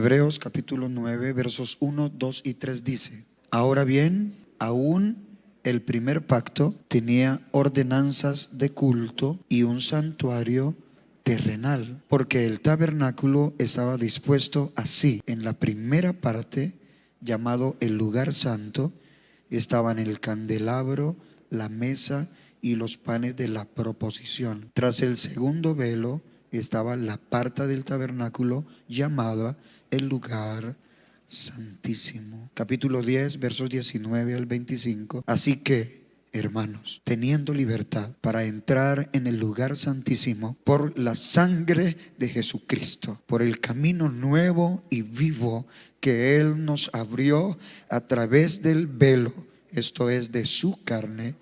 Hebreos capítulo 9 versos 1, 2 y 3 dice: ahora bien, aún el primer pacto tenía ordenanzas de culto y un santuario terrenal, porque el tabernáculo estaba dispuesto así. En la primera parte, llamado el lugar santo, estaban el candelabro, la mesa y los panes de la proposición. Tras el segundo velo estaba la parte del tabernáculo llamada el lugar santísimo. Capítulo 10 versos 19 al 25. Así que, hermanos, teniendo libertad para entrar en el lugar santísimo por la sangre de Jesucristo, por el camino nuevo y vivo que Él nos abrió a través del velo, esto es, de su carne,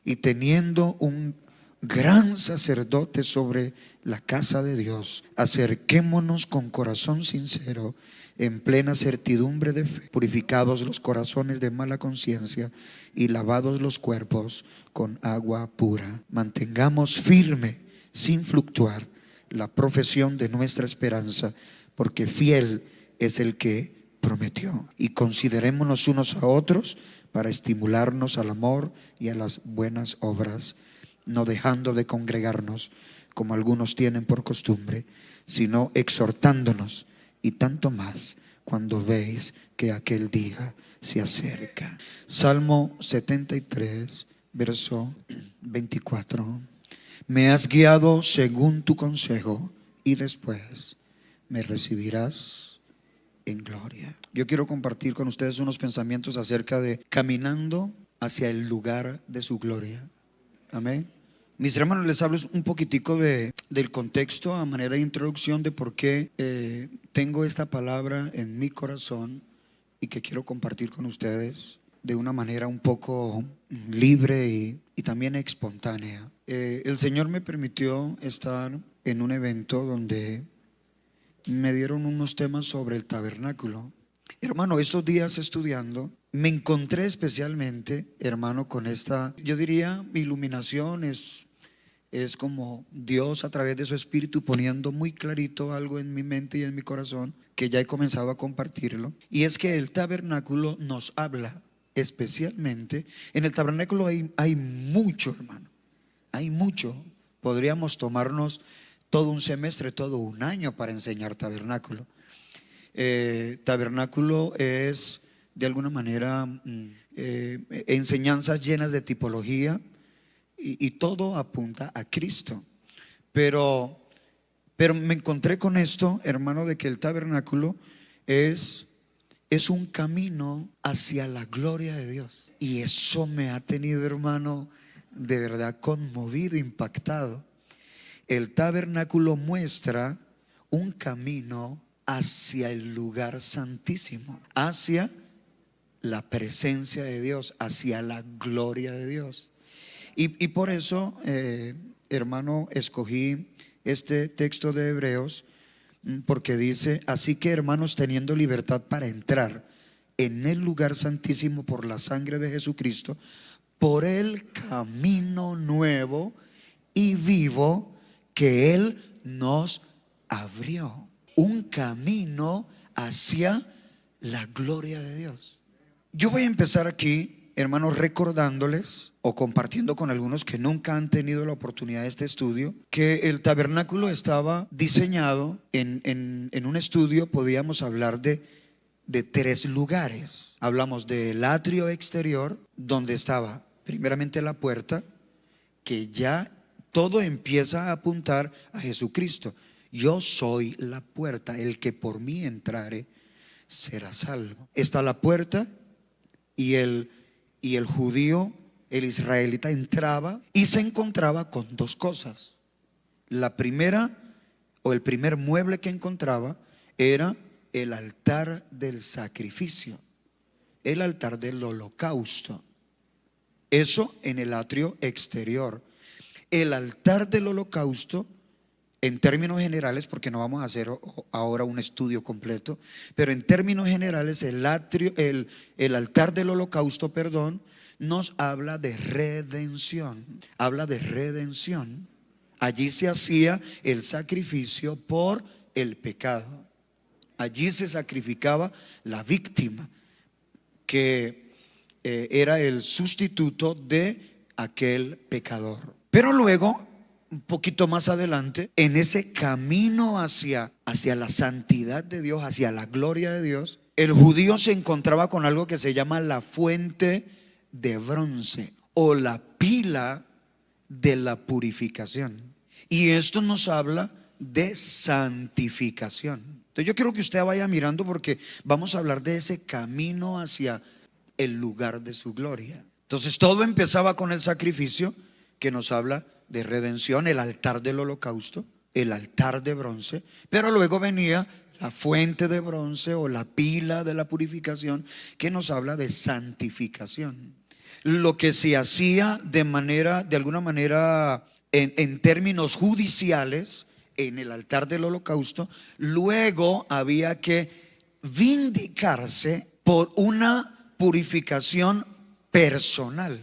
y teniendo un gran sacerdote sobre la casa de Dios, acerquémonos con corazón sincero, en plena certidumbre de fe, purificados los corazones de mala conciencia y lavados los cuerpos con agua pura. Mantengamos firme, sin fluctuar, la profesión de nuestra esperanza, porque fiel es el que prometió. Y considerémonos unos a otros para estimularnos al amor y a las buenas obras, no dejando de congregarnos como algunos tienen por costumbre, sino exhortándonos, y tanto más cuando veis que aquel día se acerca. Salmo 73, verso 24. Me has guiado según tu consejo, y después me recibirás en gloria. Yo quiero compartir con ustedes unos pensamientos acerca de caminando hacia el lugar de su gloria. Amén. Mis hermanos, les hablo un poquitico del contexto a manera de introducción de por qué tengo esta palabra en mi corazón y que quiero compartir con ustedes de una manera un poco libre y también espontánea. El Señor me permitió estar en un evento donde me dieron unos temas sobre el tabernáculo. Hermano, estos días estudiando, me encontré especialmente, hermano, con esta, yo diría, iluminación. Es como Dios a través de su espíritu poniendo muy clarito algo en mi mente y en mi corazón, que ya he comenzado a compartirlo. Y es que el tabernáculo nos habla especialmente. En el tabernáculo hay mucho, hermano, hay mucho. Podríamos tomarnos todo un semestre, todo un año para enseñar tabernáculo. Tabernáculo es de alguna manera enseñanzas llenas de tipología, y todo apunta a Cristo. Pero me encontré con esto, hermano, de que el tabernáculo es un camino hacia la gloria de Dios. Y eso me ha tenido, hermano, de verdad conmovido, impactado. El tabernáculo muestra un camino hacia el lugar santísimo, hacia la presencia de Dios, hacia la gloria de Dios. Y por eso, hermano, escogí este texto de Hebreos, porque dice: así que, hermanos, teniendo libertad para entrar en el lugar santísimo por la sangre de Jesucristo, por el camino nuevo y vivo que Él nos abrió. Un camino hacia la gloria de Dios. Yo voy a empezar aquí, hermanos, recordándoles o compartiendo con algunos que nunca han tenido la oportunidad de este estudio, que el tabernáculo estaba diseñado en un estudio. Podíamos hablar de 3 lugares. Hablamos del atrio exterior, donde estaba primeramente la puerta, que ya todo empieza a apuntar a Jesucristo. Yo soy la puerta, el que por mí entrare será salvo. Está la puerta, y el judío, el israelita, entraba y se encontraba con 2 cosas. La primera, o el primer mueble que encontraba, era el altar del sacrificio, el altar del holocausto. Eso en el atrio exterior. El altar del holocausto, en términos generales, porque no vamos a hacer ahora un estudio completo, pero en términos generales, el altar del holocausto, nos habla de redención. Habla de redención. Allí se hacía el sacrificio por el pecado. Allí se sacrificaba la víctima, que era el sustituto de aquel pecador. Pero luego, un poquito más adelante, en ese camino hacia la santidad de Dios, hacia la gloria de Dios, el judío se encontraba con algo que se llama la fuente de bronce o la pila de la purificación. Y esto nos habla de santificación. Entonces yo quiero que usted vaya mirando, porque vamos a hablar de ese camino hacia el lugar de su gloria. Entonces todo empezaba con el sacrificio, que nos habla de redención, el altar del holocausto, el altar de bronce. Pero luego venía la fuente de bronce o la pila de la purificación, que nos habla de santificación. Lo que se hacía de alguna manera, en términos judiciales, en el altar del holocausto, luego había que vindicarse por una purificación personal.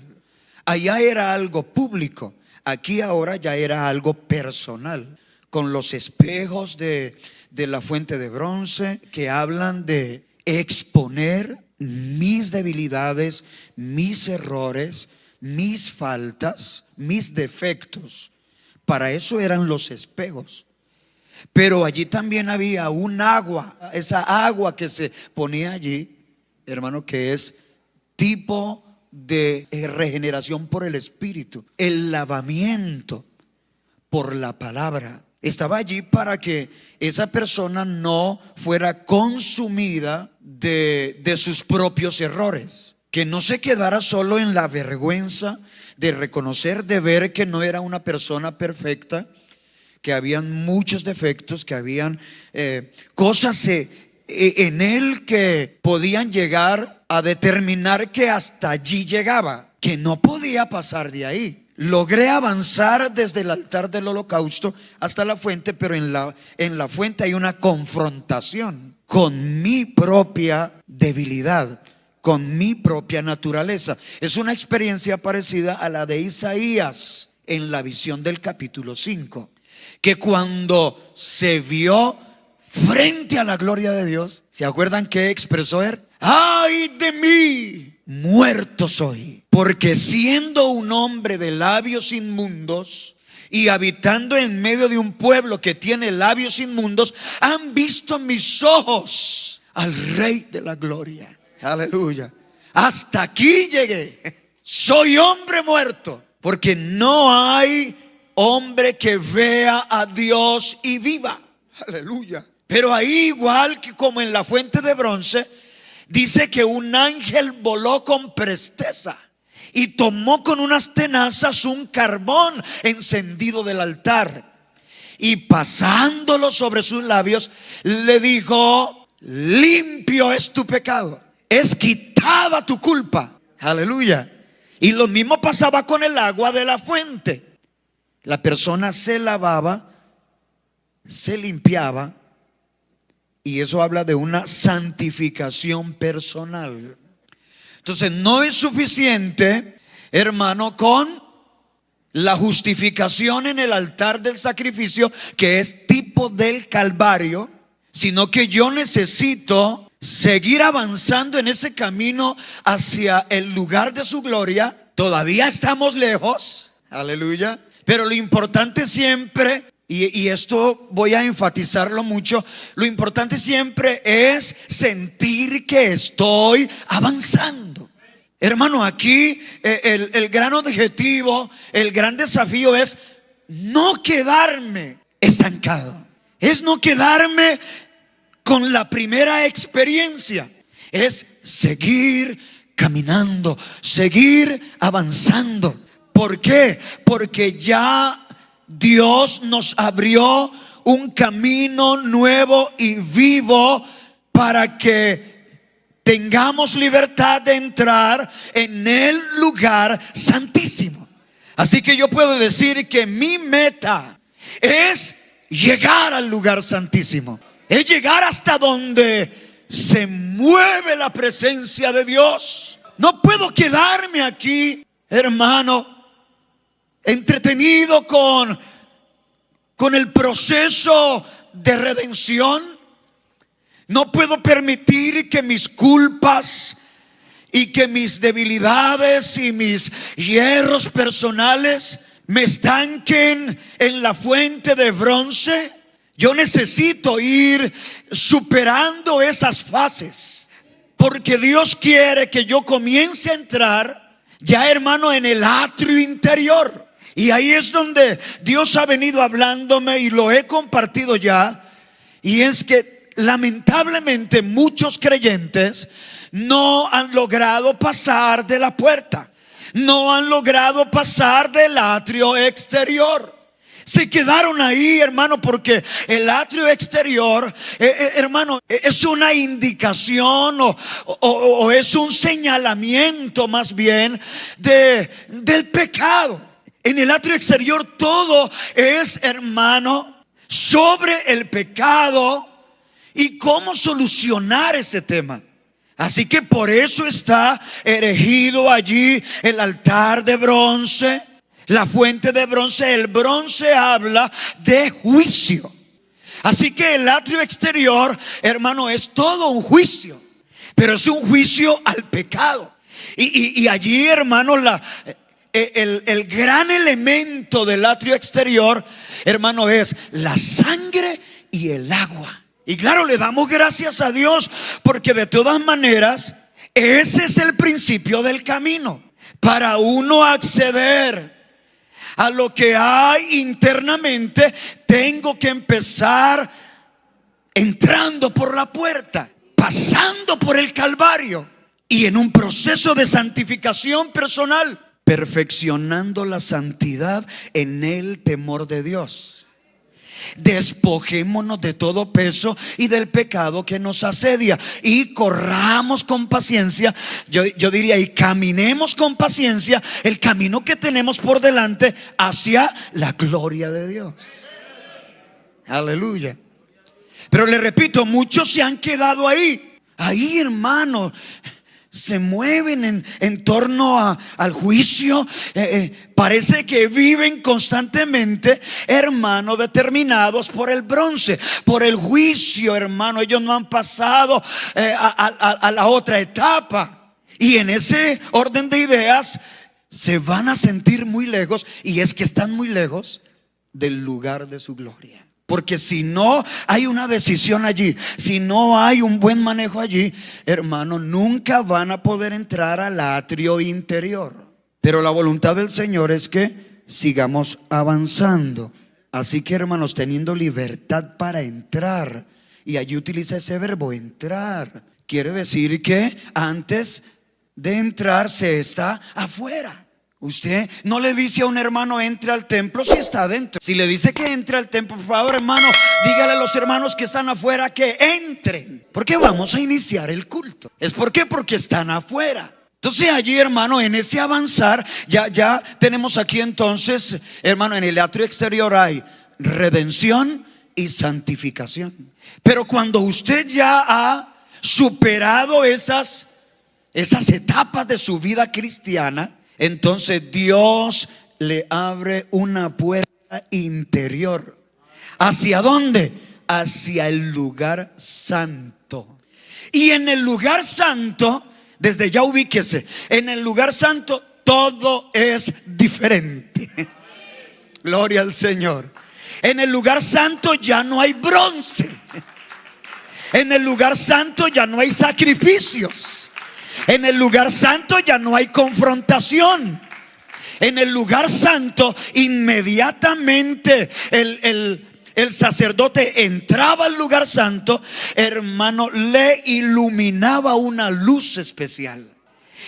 Allá era algo público, aquí ahora ya era algo personal, con los espejos de la fuente de bronce, que hablan de exponer mis debilidades, mis errores, mis faltas, mis defectos. Para eso eran los espejos. Pero allí también había un agua, esa agua que se ponía allí, hermano, que es tipo de regeneración por el Espíritu, el lavamiento por la palabra. Estaba allí para que esa persona no fuera consumida de sus propios errores, que no se quedara solo en la vergüenza de reconocer, de ver que no era una persona perfecta, que habían muchos defectos, que habían cosas en él que podían llegar a determinar que hasta allí llegaba, que no podía pasar de ahí. Logré avanzar desde el altar del holocausto hasta la fuente, pero en la fuente hay una confrontación con mi propia debilidad, con mi propia naturaleza. Es una experiencia parecida a la de Isaías en la visión del capítulo 5, que cuando se vio frente a la gloria de Dios, ¿se acuerdan qué expresó él? ¡Ay de mí! Muerto soy, porque siendo un hombre de labios inmundos y habitando en medio de un pueblo que tiene labios inmundos, han visto mis ojos al Rey de la gloria. Aleluya. Hasta aquí llegué. Soy hombre muerto, porque no hay hombre que vea a Dios y viva. Aleluya. Pero ahí, igual que como en la fuente de bronce, dice que un ángel voló con presteza y tomó con unas tenazas un carbón encendido del altar, y pasándolo sobre sus labios le dijo: limpio es tu pecado, es quitada tu culpa. Aleluya. Y lo mismo pasaba con el agua de la fuente. La persona se lavaba, se limpiaba, y eso habla de una santificación personal. Entonces no es suficiente, hermano, con la justificación en el altar del sacrificio, que es tipo del Calvario, sino que yo necesito seguir avanzando en ese camino hacia el lugar de su gloria. Todavía estamos lejos, aleluya, pero lo importante siempre, y esto voy a enfatizarlo mucho, lo importante siempre es sentir que estoy avanzando. Hermano, aquí el gran objetivo, el gran desafío es no quedarme estancado, es no quedarme con la primera experiencia, es seguir caminando, seguir avanzando. ¿Por qué? Porque ya Dios nos abrió un camino nuevo y vivo para que tengamos libertad de entrar en el lugar santísimo. Así que yo puedo decir que mi meta es llegar al lugar santísimo, es llegar hasta donde se mueve la presencia de Dios. No puedo quedarme aquí, hermano, entretenido con el proceso de redención, No puedo permitir que mis culpas y que mis debilidades y mis hierros personales me estanquen en la fuente de bronce. Yo necesito ir superando esas fases, porque Dios quiere que yo comience a entrar ya, hermano, en el atrio interior. Y ahí es donde Dios ha venido hablándome y lo he compartido ya. Y es que lamentablemente muchos creyentes no han logrado pasar de la puerta, no han logrado pasar del atrio exterior. Se quedaron ahí, hermano, porque el atrio exterior, hermano, es una indicación o es un señalamiento más bien del pecado. En el atrio exterior todo es, hermano, sobre el pecado y cómo solucionar ese tema. Así que por eso está erigido allí el altar de bronce, la fuente de bronce. El bronce habla de juicio. Así que el atrio exterior, hermano, es todo un juicio, pero es un juicio al pecado. Y allí, hermano, el gran elemento del atrio exterior, hermano, es la sangre y el agua. Y claro, le damos gracias a Dios, porque de todas maneras ese es el principio del camino. Para uno acceder a lo que hay internamente, tengo que empezar entrando por la puerta, pasando por el Calvario y en un proceso de santificación personal, perfeccionando la santidad en el temor de Dios. Despojémonos de todo peso y del pecado que nos asedia y corramos con paciencia, yo diría, y caminemos con paciencia el camino que tenemos por delante hacia la gloria de Dios. Aleluya. Pero le repito, muchos se han quedado ahí, hermano. Se mueven en torno al juicio. Parece que viven constantemente, hermano, determinados por el bronce, por el juicio, hermano. Ellos no han pasado a la otra etapa. Y en ese orden de ideas se van a sentir muy lejos. Y es que están muy lejos del lugar de su gloria. Porque si no hay una decisión allí, si no hay un buen manejo allí, hermano, nunca van a poder entrar al atrio interior. Pero la voluntad del Señor es que sigamos avanzando. Así que, hermanos, teniendo libertad para entrar, y allí utiliza ese verbo entrar, quiere decir que antes de entrar se está afuera. Usted no le dice a un hermano entre al templo si está adentro. Si le dice que entre al templo, por favor, hermano, dígale a los hermanos que están afuera que entren, porque vamos a iniciar el culto. ¿Es por qué? Porque están afuera. Entonces allí, hermano, en ese avanzar, ya tenemos aquí entonces, hermano, en el atrio exterior hay redención y santificación. Pero cuando usted ya ha superado esas etapas de su vida cristiana, entonces Dios le abre una puerta interior. ¿Hacia dónde? Hacia el lugar santo. Y en el lugar santo, desde ya ubíquese, en el lugar santo todo es diferente. Gloria al Señor. En el lugar santo ya no hay bronce. En el lugar santo ya no hay sacrificios. En el lugar santo ya no hay confrontación. En el lugar santo inmediatamente el sacerdote entraba al lugar santo, hermano, le iluminaba una luz especial.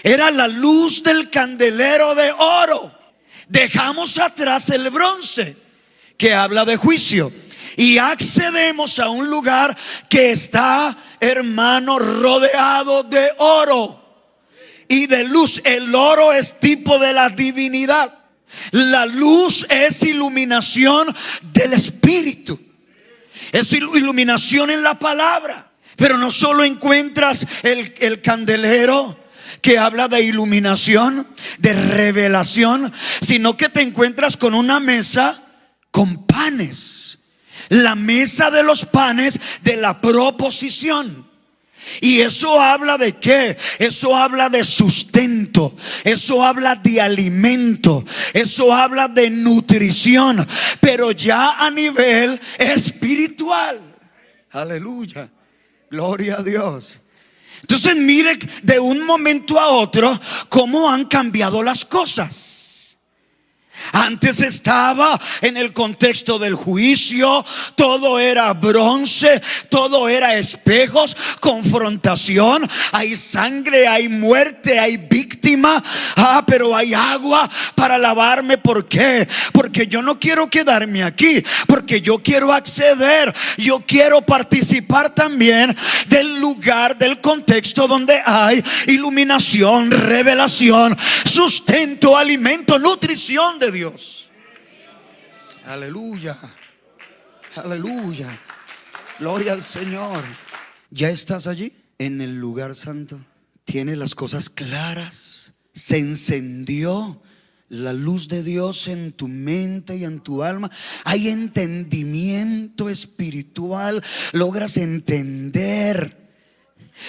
Era la luz del candelero de oro. Dejamos atrás el bronce, que habla de juicio, y accedemos a un lugar que está, hermano, rodeado de oro y de luz. El oro es tipo de la divinidad. La luz es iluminación del Espíritu, es iluminación en la palabra. Pero no solo encuentras el candelero que habla de iluminación, de revelación, sino que te encuentras con una mesa con panes, La mesa de los panes de la proposición. Y eso habla de qué? Eso habla de sustento, eso habla de alimento, eso habla de nutrición, pero ya a nivel espiritual. Aleluya, gloria a Dios. Entonces mire de un momento a otro cómo han cambiado las cosas. Antes estaba en el contexto del juicio, todo era bronce, todo era espejos, confrontación, hay sangre, hay muerte, hay víctima, pero hay agua para lavarme. ¿Por qué? Porque yo no quiero quedarme aquí, porque yo quiero acceder, yo quiero participar también del lugar, del contexto donde hay iluminación, revelación, sustento, alimento, nutrición de Dios. Aleluya, aleluya, gloria al Señor. ¿Ya estás allí en el lugar santo? ¿Tienes las cosas claras? ¿Se encendió la luz de Dios en tu mente y en tu alma? ¿Hay entendimiento espiritual? ¿Logras entender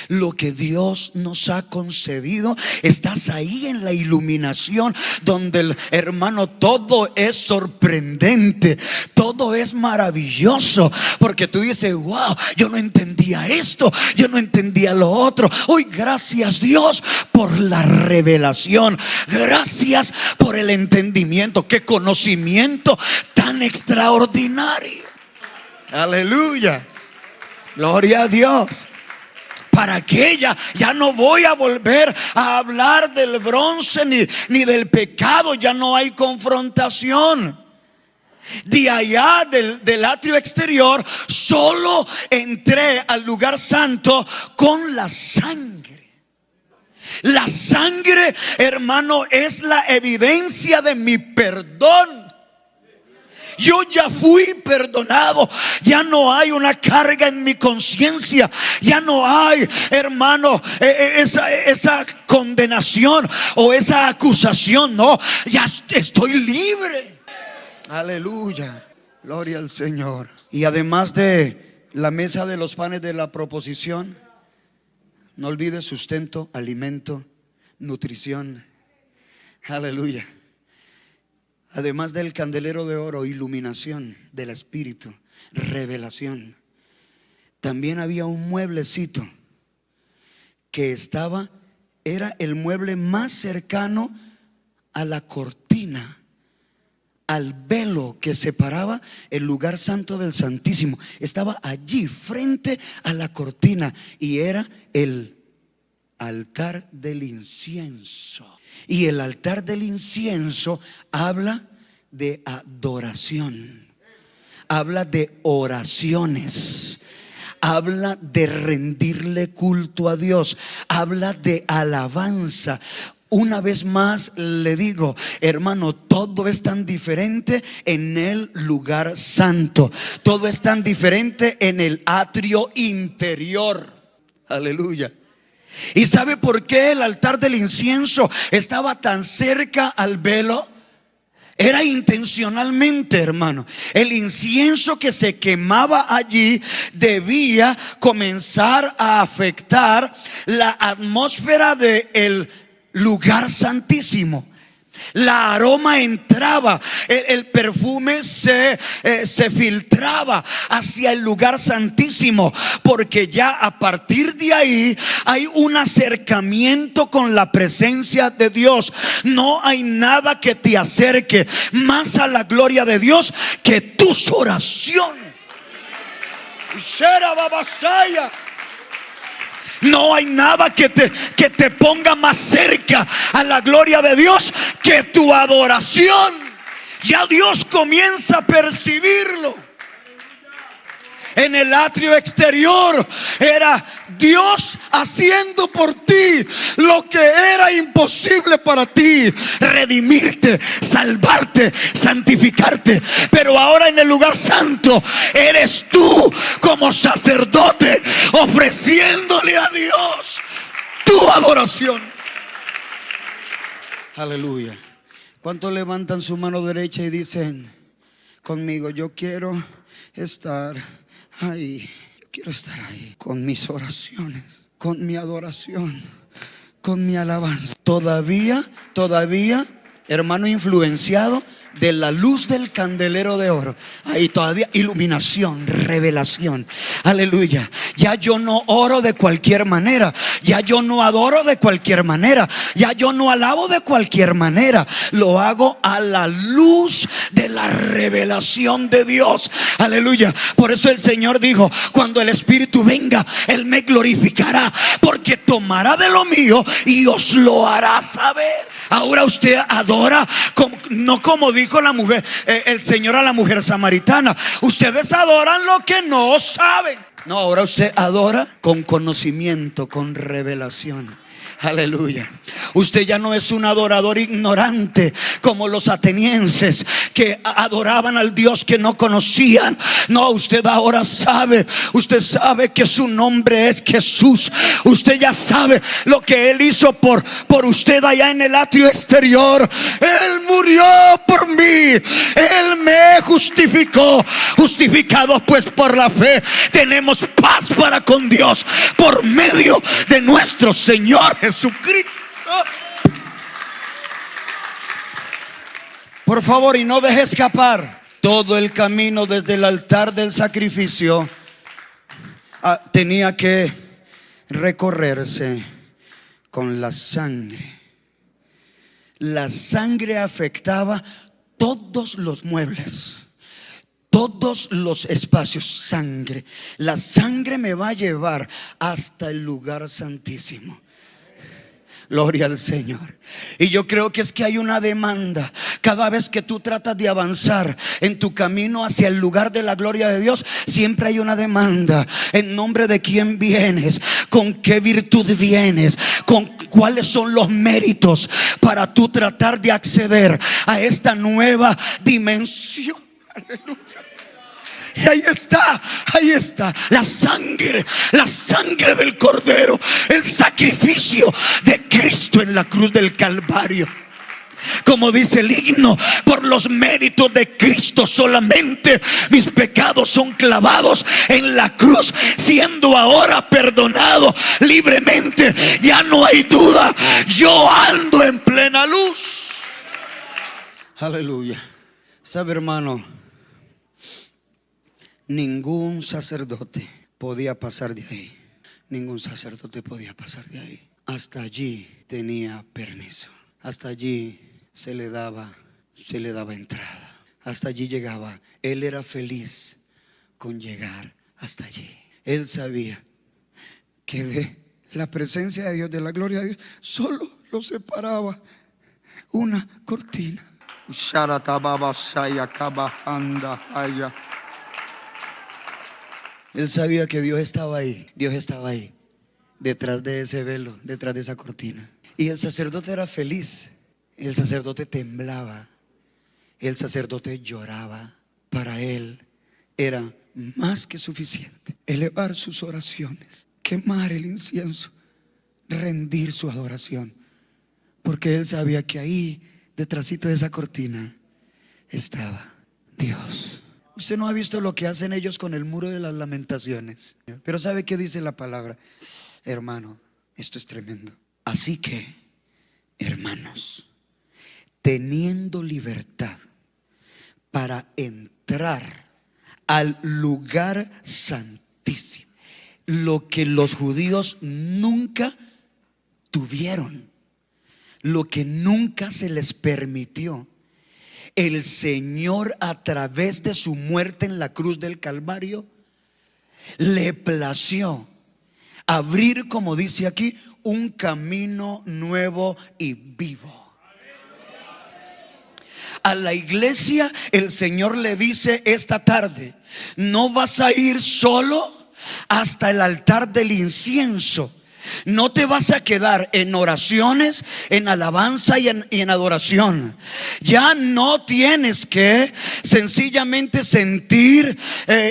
lo que Dios nos ha concedido? Estás ahí en la iluminación donde, hermano, todo es sorprendente, todo es maravilloso, porque tú dices: wow, yo no entendía esto, yo no entendía lo otro. Hoy gracias Dios por la revelación, gracias por el entendimiento. Qué conocimiento tan extraordinario. Aleluya, gloria a Dios. ¿Para qué? Ya no voy a volver a hablar del bronce ni del pecado. Ya no hay confrontación. De allá del atrio exterior solo entré al lugar santo con la sangre. La sangre, hermano, es la evidencia de mi perdón. Yo ya fui perdonado. Ya no hay una carga en mi conciencia. Ya no hay, hermano, esa condenación o esa acusación. No, ya estoy libre. Aleluya, gloria al Señor. Y además de la mesa de los panes de la proposición, no olvides sustento, alimento, nutrición. Aleluya. Además del candelero de oro, iluminación del Espíritu, revelación. También había un mueblecito que era el mueble más cercano a la cortina, al velo que separaba el lugar santo del Santísimo. Estaba allí frente a la cortina y era el altar del incienso. Y el altar del incienso habla de adoración, habla de oraciones, habla de rendirle culto a Dios, habla de alabanza. Una vez más le digo, hermano, todo es tan diferente en el lugar santo, todo es tan diferente en el atrio interior. Aleluya. ¿Y sabe por qué el altar del incienso estaba tan cerca al velo? Era intencionalmente, hermano. El incienso que se quemaba allí debía comenzar a afectar la atmósfera del lugar santísimo. La aroma entraba, el perfume se filtraba hacia el lugar santísimo, porque ya a partir de ahí hay un acercamiento con la presencia de Dios. No hay nada que te acerque más a la gloria de Dios que tus oraciones. No hay nada que te ponga más cerca a la gloria de Dios que tu adoración. Ya Dios comienza a percibirlo. En el atrio exterior era Dios haciendo por ti lo que era imposible para ti: redimirte, salvarte, santificarte. Pero ahora en el lugar santo eres tú como sacerdote ofreciéndole a Dios tu adoración. Aleluya. ¿Cuántos levantan su mano derecha y dicen: conmigo: yo quiero estar ahí. Yo quiero estar ahí con mis oraciones, con mi adoración, con mi alabanza. Todavía, hermano, influenciado de la luz del candelero de oro. Ahí todavía iluminación, revelación. Aleluya. Ya yo no oro de cualquier manera. Ya yo no adoro de cualquier manera. Ya yo no alabo de cualquier manera. Lo hago a la luz de la revelación de Dios. Aleluya. Por eso el Señor dijo: cuando el Espíritu venga, Él me glorificará, porque tomará de lo mío y os lo hará saber. Ahora usted adora no como dijo la mujer, el Señor a la mujer samaritana: ustedes adoran lo que no saben. No, ahora usted adora con conocimiento, con revelación. Aleluya. Usted ya no es un adorador ignorante como los atenienses, que adoraban al Dios que no conocían. No, usted ahora sabe. Usted sabe que su nombre es Jesús. Usted ya sabe lo que Él hizo por usted allá en el atrio exterior. Él murió por mí. Él me justificó. Justificados pues por la fe, tenemos paz para con Dios por medio de nuestro Señor Jesucristo. Por favor, y no deje escapar: todo el camino desde el altar del sacrificio tenía que recorrerse con la sangre. La sangre afectaba todos los muebles, todos los espacios. Sangre. La sangre me va a llevar hasta el lugar santísimo. Gloria al Señor. Y yo creo que es que hay una demanda. Cada vez que tú tratas de avanzar en tu camino hacia el lugar de la gloria de Dios, siempre hay una demanda. ¿En nombre de quién vienes? ¿Con qué virtud vienes? ¿Con cuáles son los méritos para tú tratar de acceder a esta nueva dimensión? Aleluya. Y ahí está la sangre del Cordero, el sacrificio de Cristo en la cruz del Calvario. Como dice el himno: por los méritos de Cristo solamente mis pecados son clavados en la cruz, siendo ahora perdonado libremente. Ya no hay duda, yo ando en plena luz. Aleluya. ¿Sabe, hermano? Ningún sacerdote podía pasar de ahí. Ningún sacerdote podía pasar de ahí. Hasta allí tenía permiso. Hasta allí se le daba entrada. Hasta allí llegaba. Él era feliz con llegar hasta allí. Él sabía que de la presencia de Dios, de la gloria de Dios, solo lo separaba una cortina. Él sabía que Dios estaba ahí. Dios estaba ahí, detrás de ese velo, detrás de esa cortina. Y el sacerdote era feliz. El sacerdote temblaba. El sacerdote lloraba. Para él era más que suficiente elevar sus oraciones, quemar el incienso, rendir su adoración, porque él sabía que ahí, detrásito de esa cortina, estaba Dios. Usted no ha visto lo que hacen ellos con el muro de las lamentaciones, pero ¿sabe qué dice la palabra? Hermano, esto es tremendo. Así que, hermanos, teniendo libertad para entrar al lugar santísimo, lo que los judíos nunca tuvieron, lo que nunca se les permitió, el Señor, a través de su muerte en la cruz del Calvario, le plació abrir, como dice aquí, un camino nuevo y vivo. A la iglesia el Señor le dice esta tarde: no vas a ir solo hasta el altar del incienso. No te vas a quedar en oraciones, en alabanza y en adoración. Ya no tienes que sencillamente sentir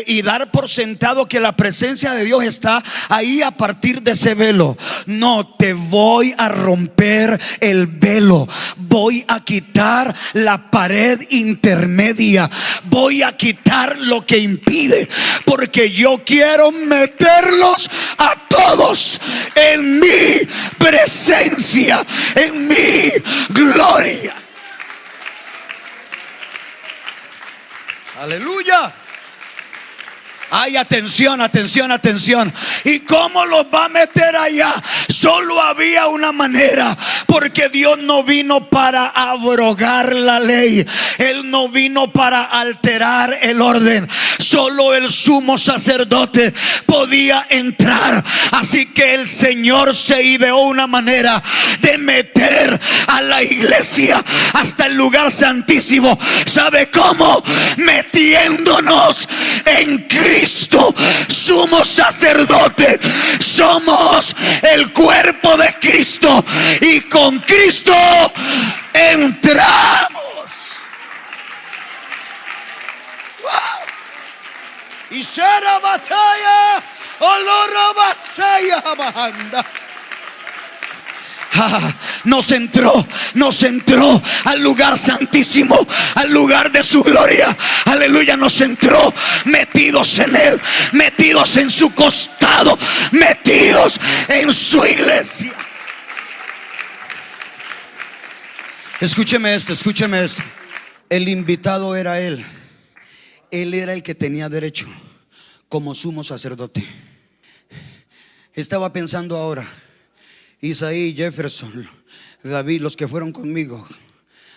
y dar por sentado que la presencia de Dios está ahí a partir de ese velo. No, te voy a romper el velo. voy a quitar la pared intermedia, voy a quitar lo que impide, porque yo quiero meterlos a todos en mi presencia, en mi gloria. Aleluya. Ay, atención, atención, atención. ¿Y cómo los va a meter allá? Solo había una manera, porque Dios no vino para abrogar la ley, Él no vino para alterar el orden. Solo el sumo sacerdote podía entrar. Así que el Señor se ideó una manera de meter a la iglesia hasta el lugar santísimo. ¿Sabe cómo? Metiéndonos en Cristo, sumo sacerdote. Somos el cuerpo de Cristo y con Cristo entramos. Y será batalla, olor basaya banda. Nos entró al lugar santísimo, al lugar de su gloria. Aleluya, nos entró metidos en Él, metidos en su costado, metidos en su iglesia. Escúcheme esto, escúcheme esto. El invitado era Él. Él era el que tenía derecho como sumo sacerdote. Estaba pensando ahora, Isaí, Jefferson, David, los que fueron conmigo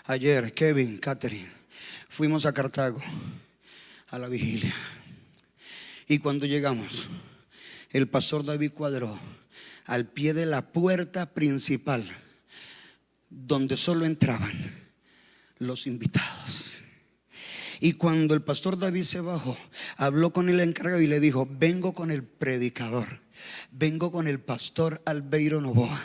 ayer, Kevin, Catherine, fuimos a Cartago a la vigilia. Y cuando llegamos, el pastor David cuadró al pie de la puerta principal, donde solo entraban los invitados. Y cuando el pastor David se bajó, habló con el encargado y le dijo: vengo con el predicador, vengo con el pastor Albeiro Novoa.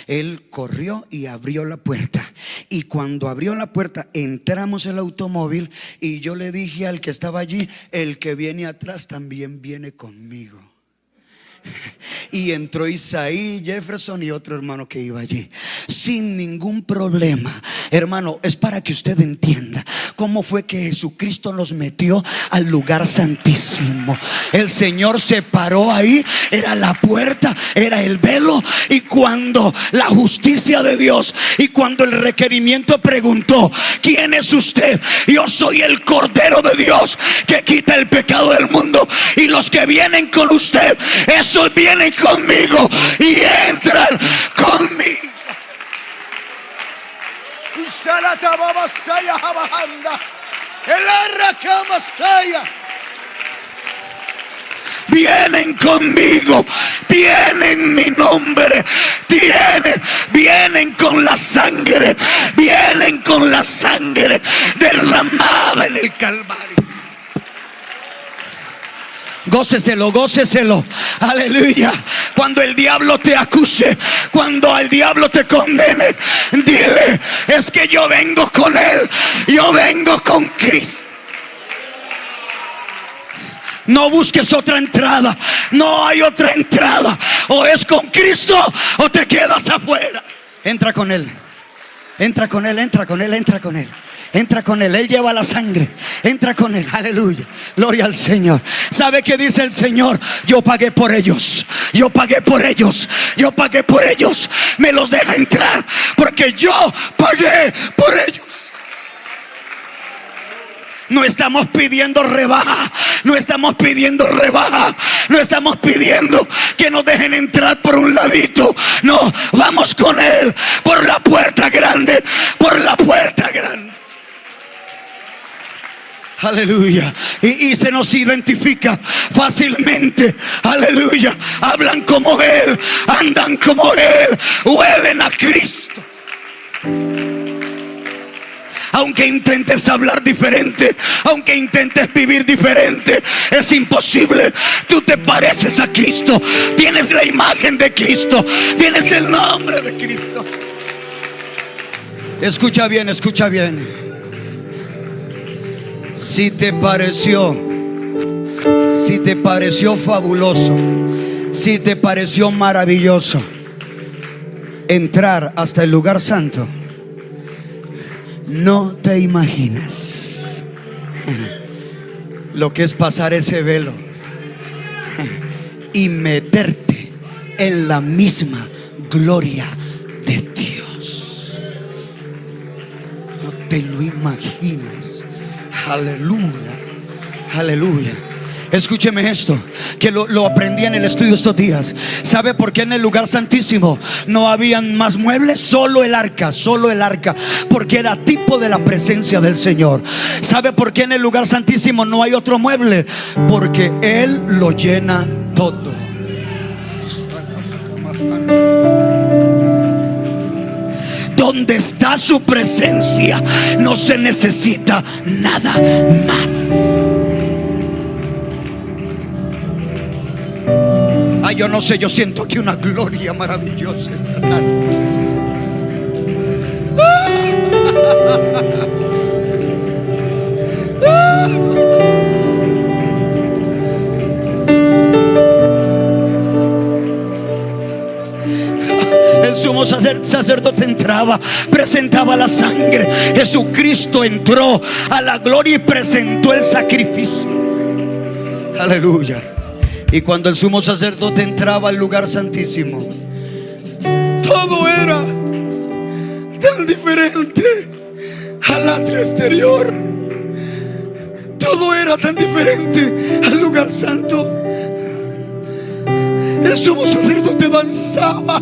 Él corrió y abrió la puerta. Y cuando abrió la puerta, entramos en el automóvil. Y yo le dije al que estaba allí: el que viene atrás también viene conmigo. Y entró Isaí, Jefferson y otro hermano que iba allí sin ningún problema. Hermano, es para que usted entienda cómo fue que Jesucristo nos metió al lugar santísimo. El Señor se paró ahí, era la puerta, era el velo. Y cuando la justicia de Dios, y cuando el requerimiento preguntó: ¿quién es usted? Yo soy el Cordero de Dios que quita el pecado del mundo. Y los que vienen con usted, esos vienen conmigo y entran conmigo. Vienen conmigo, tienen mi nombre, vienen con la sangre, vienen con la sangre derramada en el Calvario. Góceselo, góceselo, aleluya. Cuando el diablo te acuse, cuando el diablo te condene, dile: es que yo vengo con Él, yo vengo con Cristo. No busques otra entrada, no hay otra entrada. O es con Cristo o te quedas afuera. Entra con Él, entra con Él, entra con Él, entra con Él. Entra con Él, Él lleva la sangre. Entra con Él, aleluya, gloria al Señor. ¿Sabe qué dice el Señor? Yo pagué por ellos, yo pagué por ellos, yo pagué por ellos. Me los deja entrar porque yo pagué por ellos. No estamos pidiendo rebaja, no estamos pidiendo rebaja, no estamos pidiendo que nos dejen entrar por un ladito. No, vamos con Él por la puerta grande, por la puerta grande. Aleluya. Y se nos identifica fácilmente. Aleluya. Hablan como Él, andan como Él, huelen a Cristo. Aunque intentes hablar diferente, aunque intentes vivir diferente, es imposible. Tú te pareces a Cristo, tienes la imagen de Cristo, tienes el nombre de Cristo. Escucha bien, escucha bien. Si te pareció fabuloso, si te pareció maravilloso entrar hasta el lugar santo, No te imaginas lo que es pasar ese velo y meterte en la misma gloria de Dios. No te lo imaginas. Aleluya, aleluya. Escúcheme esto, que lo aprendí en el estudio estos días. ¿Sabe por qué en el lugar santísimo no habían más muebles? Solo el arca, porque era tipo de la presencia del Señor. ¿Sabe por qué en el lugar santísimo no hay otro mueble? Porque Él lo llena todo. Donde está su presencia no se necesita nada más. Yo no sé, yo siento aquí una gloria maravillosa esta tarde. El sumo sacerdote entraba, presentaba la sangre. Jesucristo entró a la gloria y presentó el sacrificio. Aleluya. Y cuando el sumo sacerdote entraba al lugar santísimo, todo era tan diferente al atrio exterior. Todo era tan diferente al lugar santo. El sumo sacerdote danzaba.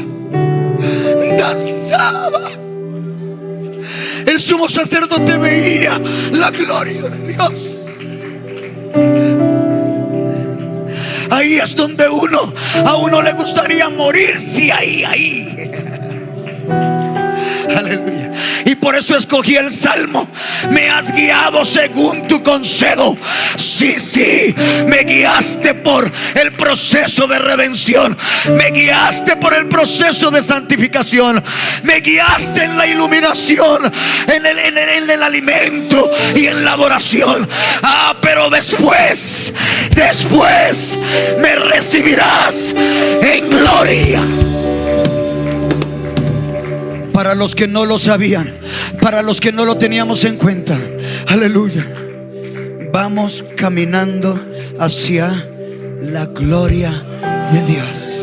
El sumo sacerdote veía la gloria de Dios. Ahí es donde a uno le gustaría morirse ahí. Aleluya. Y por eso escogí el salmo. Me has guiado según tu consejo. Sí, me guiaste por el proceso de redención. Me guiaste por el proceso de santificación. Me guiaste en la iluminación, en el alimento y en la adoración. Pero después me recibirás en gloria. Para los que no lo sabían, para los que no lo teníamos en cuenta, aleluya, vamos caminando hacia la gloria de Dios.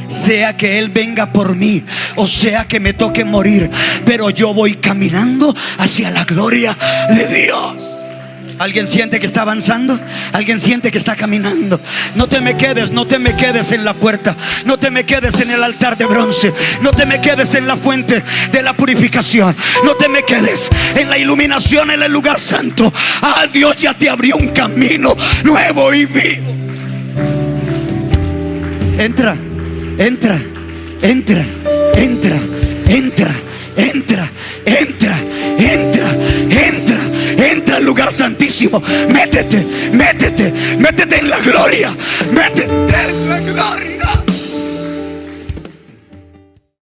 Sea que Él venga por mí, o sea que me toque morir, pero yo voy caminando hacia la gloria de Dios. ¿Alguien siente que está avanzando? ¿Alguien siente que está caminando? No te me quedes en la puerta. No te me quedes en el altar de bronce. No te me quedes en la fuente de la purificación. No te me quedes en la iluminación en el lugar santo. Dios ya te abrió un camino nuevo y vivo. Entra al lugar santísimo. Métete en la gloria. Métete en la gloria.